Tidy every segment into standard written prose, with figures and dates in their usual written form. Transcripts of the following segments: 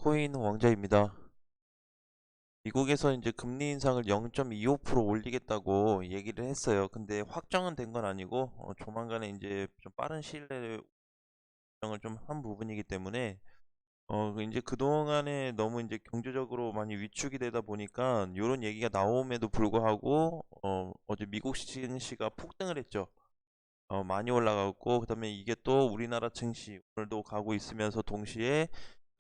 코인 왕자입니다. 미국에서 이제 금리 인상을 0.25% 올리겠다고 얘기를 했어요. 근데 확정은 된 건 아니고 조만간에 이제 좀 빠른 시일 내에 결정을 좀 한 부분이기 때문에 이제 그동안에 너무 이제 경제적으로 많이 위축이 되다 보니까 이런 얘기가 나옴에도 불구하고 어제 미국 증시가 폭등을 했죠. 많이 올라갔고, 그다음에 이게 또 우리나라 증시 오늘도 가고 있으면서 동시에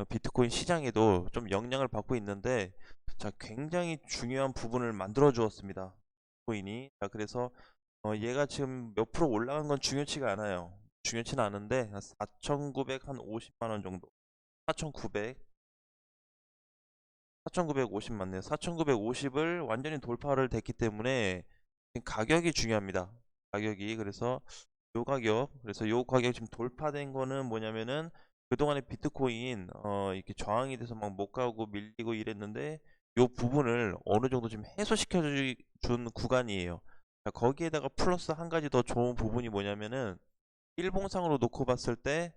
비트코인 시장에도 좀 영향을 받고 있는데, 자, 굉장히 중요한 부분을 만들어 주었습니다. 비트코인이. 자, 그래서 얘가 지금 몇 프로 올라간 건 중요치가 않아요. 중요치는 않은데 4,950만 원 정도. 4,900, 4,950 맞네요. 4,950을 완전히 돌파를 됐기 때문에 지금 가격이 중요합니다. 가격이. 그래서 요 가격 지금 돌파된 거는 뭐냐면은 그동안에 비트코인 이렇게 저항이 돼서 막 못 가고 밀리고 이랬는데 요 부분을 어느 정도 지금 해소시켜 준 구간이에요. 자, 거기에다가 플러스 한 가지 더 좋은 부분이 뭐냐면은 일봉상으로 놓고 봤을 때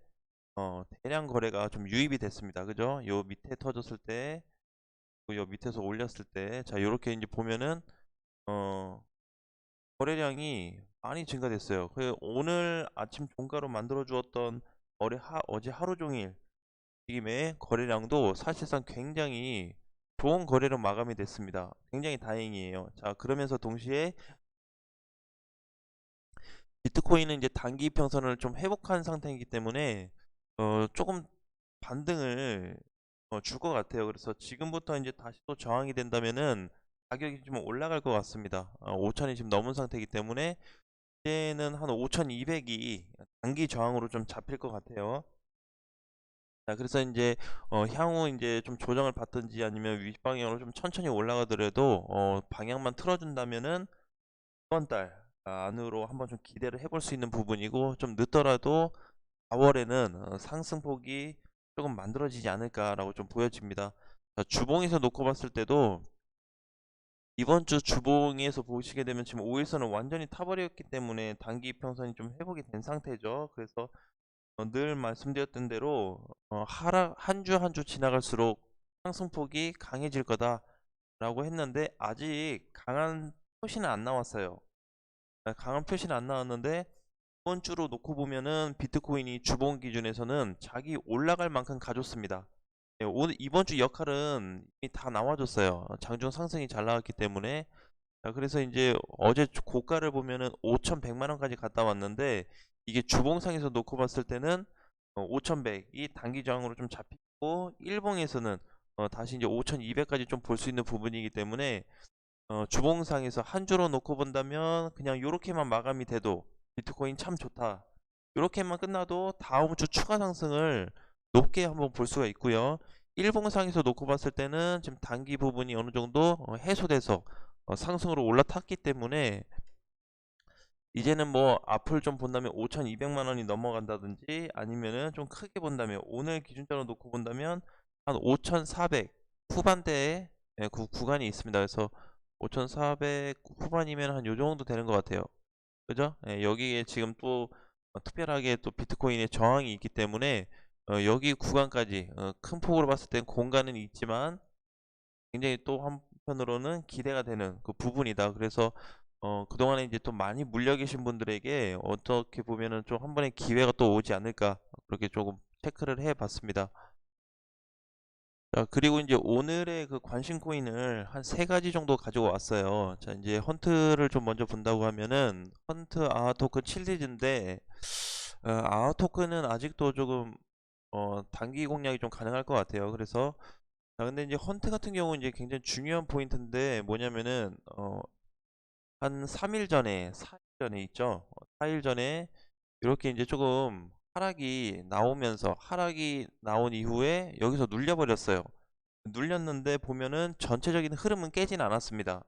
대량 거래가 좀 유입이 됐습니다. 그죠? 요 밑에 터졌을 때, 요 밑에서 올렸을 때, 자, 요렇게 이제 보면은 어 거래량이 많이 증가됐어요. 오늘 아침 종가로 만들어 주었던 어제 하루 종일 의 거래량도 사실상 굉장히 좋은 거래로 마감이 됐습니다. 굉장히 다행이에요. 자, 그러면서 동시에 비트코인은 이제 단기 평선을 좀 회복한 상태이기 때문에 조금 반등을 줄 것 같아요. 그래서 지금부터 이제 다시 또 저항이 된다면은 가격이 좀 올라갈 것 같습니다. 5천이 지금 넘은 상태이기 때문에 이제는 한 5,200이 단기 저항으로 좀 잡힐 것 같아요. 자, 그래서 이제 향후 이제 좀 조정을 받든지 아니면 윗방향으로 좀 천천히 올라가더라도 방향만 틀어준다면은 이번 달 안으로 한번 좀 기대를 해볼 수 있는 부분이고, 좀 늦더라도 4월에는 상승폭이 조금 만들어지지 않을까라고 좀 보여집니다. 자, 주봉에서 놓고 봤을 때도 이번 주 주봉에서 보시게 되면 지금 5일선은 완전히 타버렸기 때문에 단기 평선이 좀 회복이 된 상태죠. 그래서 늘 말씀드렸던 대로 하락 한 주 한 주 지나갈수록 상승폭이 강해질 거다라고 했는데 아직 강한 표시는 안 나왔어요. 강한 표시는 안 나왔는데 이번 주로 놓고 보면은 비트코인이 주봉 기준에서는 자기 올라갈 만큼 가졌습니다. 네, 오늘 이번 주 역할은 이미 다 나와줬어요. 장중 상승이 잘 나왔기 때문에. 자, 그래서 이제 어제 고가를 보면은 5,100만 원까지 갔다 왔는데, 이게 주봉상에서 놓고 봤을 때는 5,100이 단기 저항으로 좀 잡히고, 일봉에서는 다시 이제 5,200까지 좀 볼 수 있는 부분이기 때문에 주봉상에서 한 주로 놓고 본다면 그냥 요렇게만 마감이 돼도 비트코인 참 좋다, 요렇게만 끝나도 다음 주 추가 상승을 높게 한번 볼 수가 있고요. 일봉상에서 놓고 봤을 때는 지금 단기 부분이 어느 정도 해소돼서 상승으로 올라탔기 때문에 이제는 뭐 앞을 좀 본다면 5,200만 원이 넘어간다든지, 아니면은 좀 크게 본다면 오늘 기준점으로 놓고 본다면 한 5,400 후반대에 구간이 있습니다. 그래서 5,400 후반이면 한 요 정도 되는 것 같아요. 그죠? 여기에 지금 또 특별하게 또 비트코인의 저항이 있기 때문에 여기 구간까지 큰 폭으로 봤을 땐 공간은 있지만 굉장히 또 한편으로는 기대가 되는 그 부분이다. 그래서 그동안에 이제 또 많이 물려 계신 분들에게 어떻게 보면은 좀 한 번의 기회가 또 오지 않을까, 그렇게 조금 체크를 해 봤습니다. 자, 그리고 이제 오늘의 그 관심 코인을 한 세 가지 정도 가지고 왔어요. 자, 이제 헌트를 좀 먼저 본다고 하면은 헌트 아하 토큰 칠리즈인데, 아하 토큰은 아직도 조금 단기 공략이 좀 가능할 것 같아요. 그래서 자, 근데 이제 헌트 같은 경우는 이제 굉장히 중요한 포인트인데 뭐냐면은 한 3일 전에 4일 전에 있죠. 4일 전에 이렇게 이제 조금 하락이 나온 이후에 여기서 눌려버렸어요. 눌렸는데 보면은 전체적인 흐름은 깨진 않았습니다.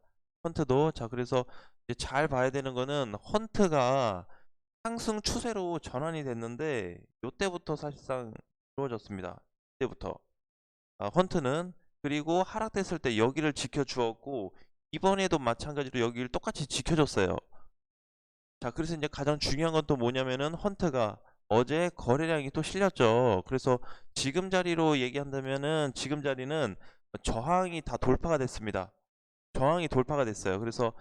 헌트도. 자, 그래서 이제 잘 봐야 되는 거는 헌트가 상승 추세로 전환이 됐는데 요때부터 사실상 이루어졌습니다. 이때부터 헌트는. 그리고 하락됐을 때 여기를 지켜주었고, 이번에도 마찬가지로 여기를 똑같이 지켜줬어요. 자, 그래서 이제 가장 중요한 건 또 뭐냐면은 헌트가 어제 거래량이 또 실렸죠. 그래서 지금 자리로 얘기한다면은 지금 자리는 저항이 다 돌파가 됐습니다. 저항이 돌파가 됐어요. 그래서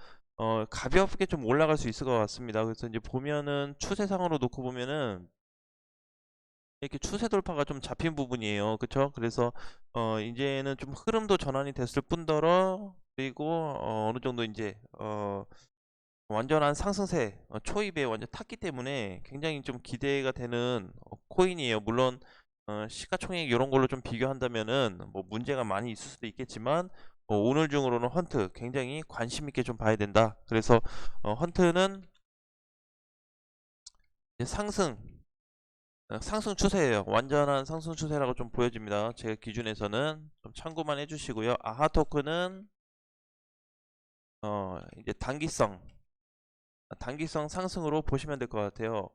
가볍게 좀 올라갈 수 있을 것 같습니다. 그래서 이제 보면은 추세상으로 놓고 보면은 이렇게 추세 돌파가 좀 잡힌 부분이에요. 그쵸? 그래서 이제는 좀 흐름도 전환이 됐을 뿐더러 그리고 어느 정도 이제 완전한 상승세 초입에 완전 탔기 때문에 굉장히 좀 기대가 되는 코인이에요. 물론 시가총액 이런 걸로 좀 비교한다면은 뭐 문제가 많이 있을 수도 있겠지만 오늘 중으로는 헌트 굉장히 관심 있게 좀 봐야 된다. 그래서 헌트는 이제 상승 추세예요. 완전한 상승 추세라고 좀 보여집니다. 제 기준에서는 좀 참고만 해주시고요. 아하 토큰은 이제 단기성 상승으로 보시면 될 것 같아요.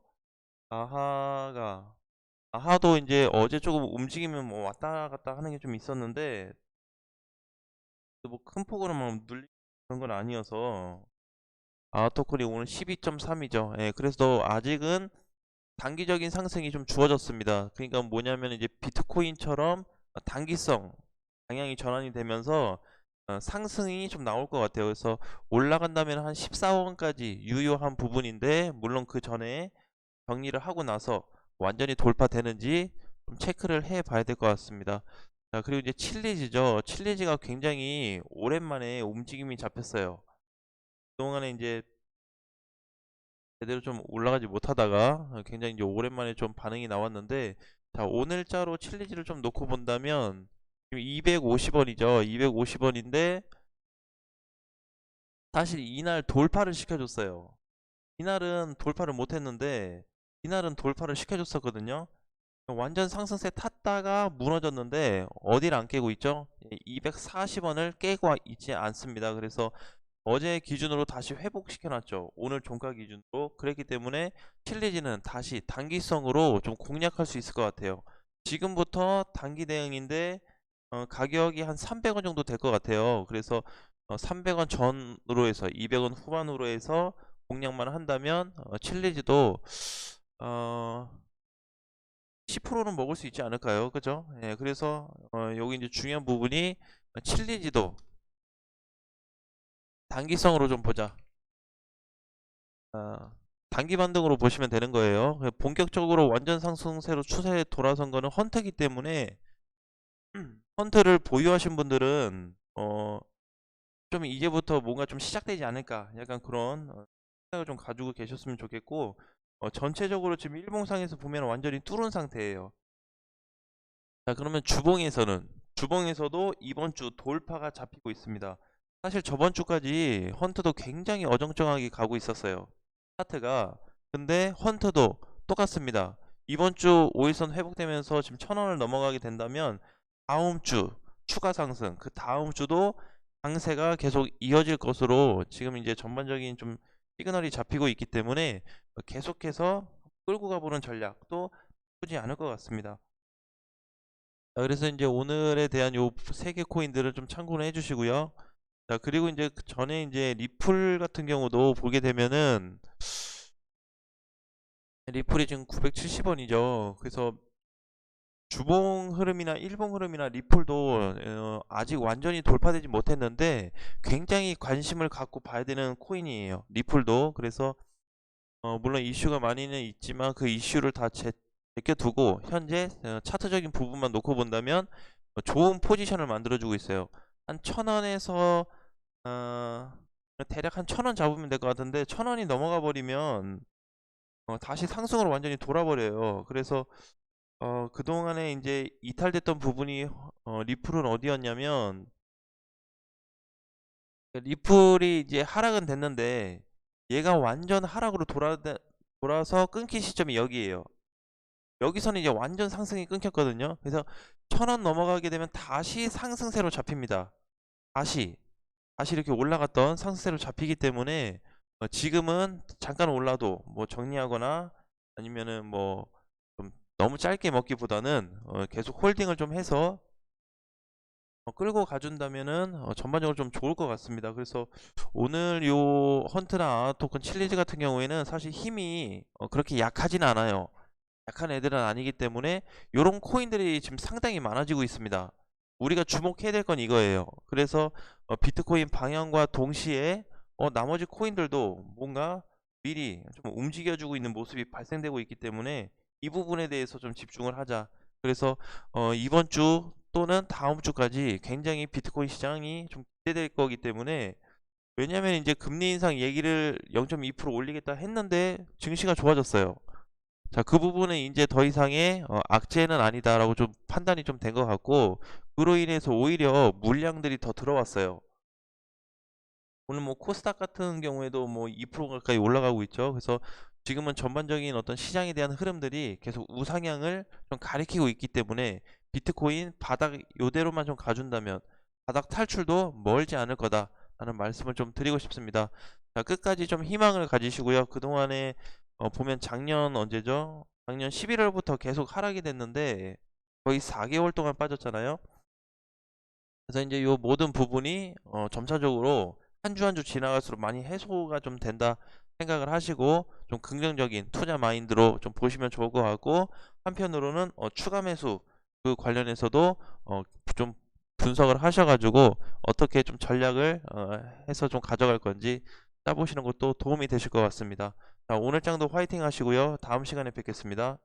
아하도 이제 어제 조금 움직이면 뭐 왔다 갔다 하는 게 좀 있었는데 뭐 큰 폭으로 막 눌리는 건 아니어서 아하토큰이 오늘 12.3이죠. 예, 그래서 아직은 단기적인 상승이 좀 주어졌습니다. 그러니까 뭐냐면 이제 비트코인처럼 단기성 방향이 전환이 되면서 상승이 좀 나올 것 같아요. 그래서 올라간다면 한 14원까지 유효한 부분인데 물론 그 전에 정리를 하고 나서 완전히 돌파되는지 좀 체크를 해 봐야 될 것 같습니다. 자, 그리고 이제 칠리지죠. 칠리지가 굉장히 오랜만에 움직임이 잡혔어요. 그동안에 이제 제대로 좀 올라가지 못하다가 굉장히 이제 오랜만에 좀 반응이 나왔는데, 자, 오늘자로 칠리지를 좀 놓고 본다면 250원이죠. 250원인데 사실 이날 돌파를 시켜줬어요. 이날은 돌파를 못했는데 이날은 돌파를 시켜줬었거든요. 완전 상승세 탔다가 무너졌는데 어디를 안 깨고 있죠? 240원을 깨고 있지 않습니다. 그래서 어제 기준으로 다시 회복시켜 놨죠. 오늘 종가 기준으로. 그랬기 때문에 칠리지는 다시 단기성으로 좀 공략할 수 있을 것 같아요. 지금부터 단기 대응인데 가격이 한 300원 정도 될 것 같아요. 그래서 300원 전으로 해서 200원 후반으로 해서 공략만 한다면 칠리지도 어, 10%는 먹을 수 있지 않을까요? 그죠? 예, 그래서 여기 이제 중요한 부분이 칠리지도 단기성으로 좀 보자. 아, 단기 반등으로 보시면 되는 거예요. 본격적으로 완전 상승세로 추세에 돌아선 거는 헌트기 때문에 헌트를 보유하신 분들은 좀 이제부터 뭔가 좀 시작되지 않을까 약간 그런 생각을 좀 가지고 계셨으면 좋겠고 전체적으로 지금 일봉상에서 보면 완전히 뚫은 상태예요. 자, 그러면 주봉에서도 이번 주 돌파가 잡히고 있습니다. 사실 저번 주까지 헌트도 굉장히 어정쩡하게 가고 있었어요. 차트가. 근데 헌트도 똑같습니다. 이번 주 5일선 회복되면서 지금 1000원을 넘어가게 된다면 다음 주 추가 상승, 그 다음 주도 강세가 계속 이어질 것으로 지금 이제 전반적인 좀 시그널이 잡히고 있기 때문에 계속해서 끌고 가보는 전략도 나쁘지 않을 것 같습니다. 자, 그래서 이제 오늘에 대한 요 세 개 코인들을 좀 참고를 해주시고요. 자, 그리고 이제 그 전에 이제 리플 같은 경우도 보게 되면은 리플이 지금 970원이죠. 그래서 주봉 흐름이나 일봉 흐름이나 리플도 아직 완전히 돌파되지 못했는데 굉장히 관심을 갖고 봐야 되는 코인이에요. 리플도. 그래서 물론 이슈가 많이는 있지만 그 이슈를 다 제껴두고 현재 차트적인 부분만 놓고 본다면 좋은 포지션을 만들어주고 있어요. 한 1000원에서 대략 한 1000원 잡으면 될 것 같은데 1000원이 넘어가 버리면 다시 상승으로 완전히 돌아버려요. 그래서 그동안에 이제 이탈됐던 부분이 리플은 어디였냐면 리플이 이제 하락은 됐는데 얘가 완전 하락으로 돌아서 끊긴 시점이 여기에요. 여기서는 이제 완전 상승이 끊겼거든요. 그래서 1000원 넘어가게 되면 다시 상승세로 잡힙니다. 다시 이렇게 올라갔던 상승세로 잡히기 때문에 지금은 잠깐 올라도 뭐 정리하거나 아니면은 뭐 좀 너무 짧게 먹기보다는 계속 홀딩을 좀 해서 끌고 가준다면은 전반적으로 좀 좋을 것 같습니다. 그래서 오늘 요 헌트나 토큰 칠리즈 같은 경우에는 사실 힘이 그렇게 약하진 않아요. 약한 애들은 아니기 때문에 요런 코인들이 지금 상당히 많아지고 있습니다. 우리가 주목해야 될 건 이거예요. 그래서 비트코인 방향과 동시에 나머지 코인들도 뭔가 미리 좀 움직여주고 있는 모습이 발생되고 있기 때문에 이 부분에 대해서 좀 집중을 하자. 그래서 이번 주 또는 다음 주까지 굉장히 비트코인 시장이 좀 기대될 거기 때문에, 왜냐면 이제 금리 인상 얘기를 0.2% 올리겠다 했는데 증시가 좋아졌어요. 자, 그 부분은 이제 더 이상의 악재는 아니다라고 좀 판단이 좀 된 것 같고, 그로 인해서 오히려 물량들이 더 들어왔어요. 오늘 뭐 코스닥 같은 경우에도 뭐 2% 가까이 올라가고 있죠. 그래서 지금은 전반적인 어떤 시장에 대한 흐름들이 계속 우상향을 좀 가리키고 있기 때문에 비트코인 바닥 요대로만 좀 가준다면 바닥 탈출도 멀지 않을 거다라는 말씀을 좀 드리고 싶습니다. 자, 끝까지 좀 희망을 가지시고요. 그동안에 보면 작년 언제죠? 작년 11월부터 계속 하락이 됐는데 거의 4개월 동안 빠졌잖아요. 그래서 이제 요 모든 부분이 점차적으로 한 주 한 주 지나갈수록 많이 해소가 좀 된다 생각을 하시고 좀 긍정적인 투자 마인드로 좀 보시면 좋을 것 같고, 한편으로는 추가 매수 그 관련해서도 좀 분석을 하셔가지고 어떻게 좀 전략을 해서 좀 가져갈 건지 짜보시는 것도 도움이 되실 것 같습니다. 자, 오늘 장도 화이팅 하시고요. 다음 시간에 뵙겠습니다.